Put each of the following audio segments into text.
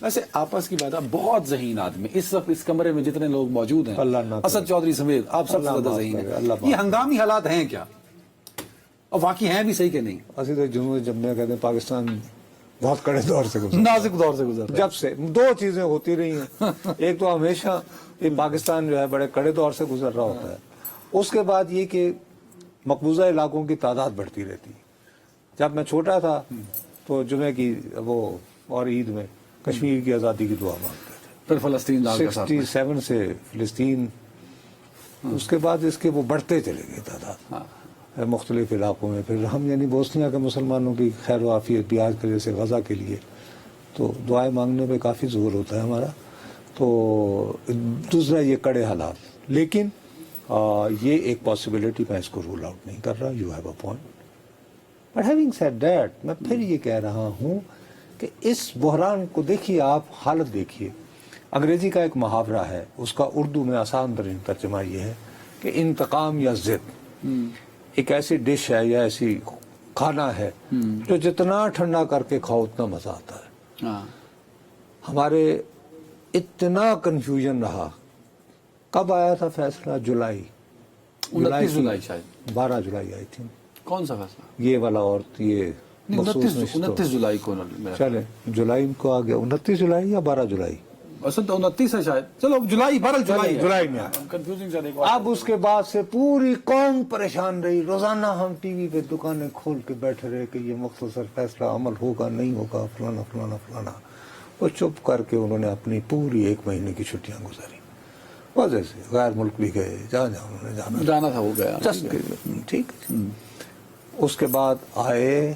ویسے آپس کی بات ہے، بہت ذہین آدمی اس وقت اس کمرے میں جتنے لوگ موجود ہیں، اللہ نہ کرے، اسد چودھری سمیت آپ سب سے اللہ زیادہ معاف ذہین کرے، ہیں. اللہ معاف یہ ہنگامی حالات ہیں کیا اور واقعی ہیں بھی صحیح کہ نہیں؟ اسی تو جنوبی جب میں کہتے ہیں پاکستان بہت کڑے دور سے گزرا، نازک دور سے گزر رہا ہے. جب سے دو چیزیں ہوتی رہی ہیں. ایک تو ہمیشہ یہ پاکستان جو ہے بڑے کڑے دور سے گزر رہا ہوتا ہے، اس کے بعد یہ کہ مقبوضہ علاقوں کی تعداد بڑھتی رہتی. جب میں چھوٹا تھا تو جمعے کی وہ اور عید میں کشمیر کی آزادی کی دعا مانگتے تھے. پھر فلسطین دال کا ساتھ 67 سے فلسطین، اس کے بعد اس کے وہ بڑھتے چلے گئے تعداد مختلف علاقوں میں. پھر ہم یعنی بوسنیا کے مسلمانوں کی خیر و عافیت بھی آج کل جیسے غزہ کے لیے تو دعائیں مانگنے پہ کافی زور ہوتا ہے ہمارا. تو دوسرا یہ کڑے حالات، لیکن یہ ایک پاسبلٹی میں اس کو رول آؤٹ نہیں کر رہا. You have a point, but having said that میں پھر یہ کہہ رہا ہوں کہ اس بحران کو دیکھیے، آپ حالت دیکھیے. انگریزی کا ایک محاورہ ہے، اس کا اردو میں آسان ترین ترجمہ یہ ہے کہ انتقام یا ضد ایک ایسی ڈش ہے یا ایسی کھانا ہے جو جتنا ٹھنڈا کر کے کھاؤ اتنا مزہ آتا ہے. ہاں. ہمارے اتنا کنفیوژن رہا. کب آیا تھا فیصلہ؟ 29 جولائی شاید 12 جولائی آئی تھی. کون سا فیصلہ؟ یہ والا اور یہ 29 جولائی کو چلے جولائی کو آ گیا. 29 جولائی یا 12 جولائی؟ اصل تو 29 ہے شاید. چلو جولائی، بہرحال جولائی میں کنفیوزنگ سے. اب اس کے بعد سے پوری قوم پریشان رہی. روزانہ ہم ٹی وی پہ دکانیں کھول کے بیٹھے رہے کہ یہ مختصر فیصلہ عمل ہوگا نہیں ہوگا، فلانا فلانا فلانا. وہ چپ کر کے انہوں نے اپنی پوری 1 مہینے کی چھٹیاں گزاری. وجہ سے غیر ملک بھی گئے، جہاں انہوں نے جانا تھا وہ گیا. ٹھیک. اس کے بعد آئے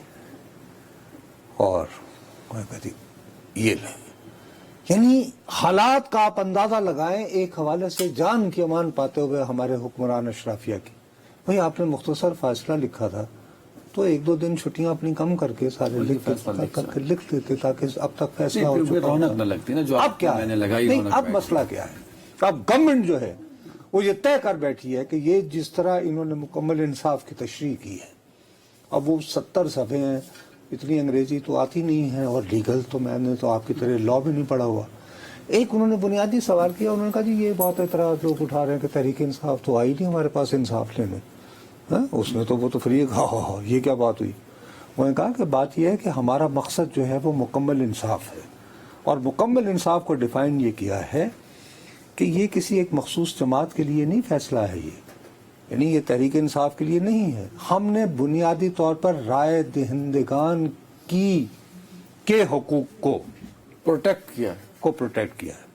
اور کہتی یہ لیں. یعنی حالات کا آپ اندازہ لگائیں. ایک حوالے سے جان کی امان پاتے ہوئے ہمارے حکمران اشرافیہ کی، بھئی آپ نے مختصر فیصلہ لکھا تھا تو 1-2 دن چھٹیاں اپنی کم کر کے سارے لکھ دیتے تاکہ اب تک فیصلہ ہو چکا. رونق نہ لگتی نا جو اب کیا ہے؟ نہیں، اب مسئلہ کیا ہے؟ اب گورنمنٹ جو ہے وہ یہ طے کر بیٹھی ہے کہ یہ جس طرح انہوں نے مکمل انصاف کی تشریح کی ہے، اب وہ 70 صفحے ہیں. اتنی انگریزی تو آتی نہیں ہے اور لیگل تو میں نے تو آپ کی طرح لا بھی نہیں پڑھا ہوا. ایک انہوں نے بنیادی سوال کیا، انہوں نے کہا جی یہ بہت اعتراض لوگ اٹھا رہے ہیں کہ تحریک انصاف تو آئی نہیں ہمارے پاس انصاف لینے. اس نے تو وہ تو فری کہا یہ کیا بات ہوئی. انہوں نے کہا کہ بات یہ ہے کہ ہمارا مقصد جو ہے وہ مکمل انصاف ہے، اور مکمل انصاف کو ڈیفائن یہ کیا ہے کہ یہ کسی ایک مخصوص جماعت کے لیے نہیں فیصلہ ہے. یعنی یہ تحریک انصاف کے لیے نہیں ہے. ہم نے بنیادی طور پر رائے دہندگان کے حقوق کو پروٹیکٹ کیا پروٹیکٹ کیا ہے.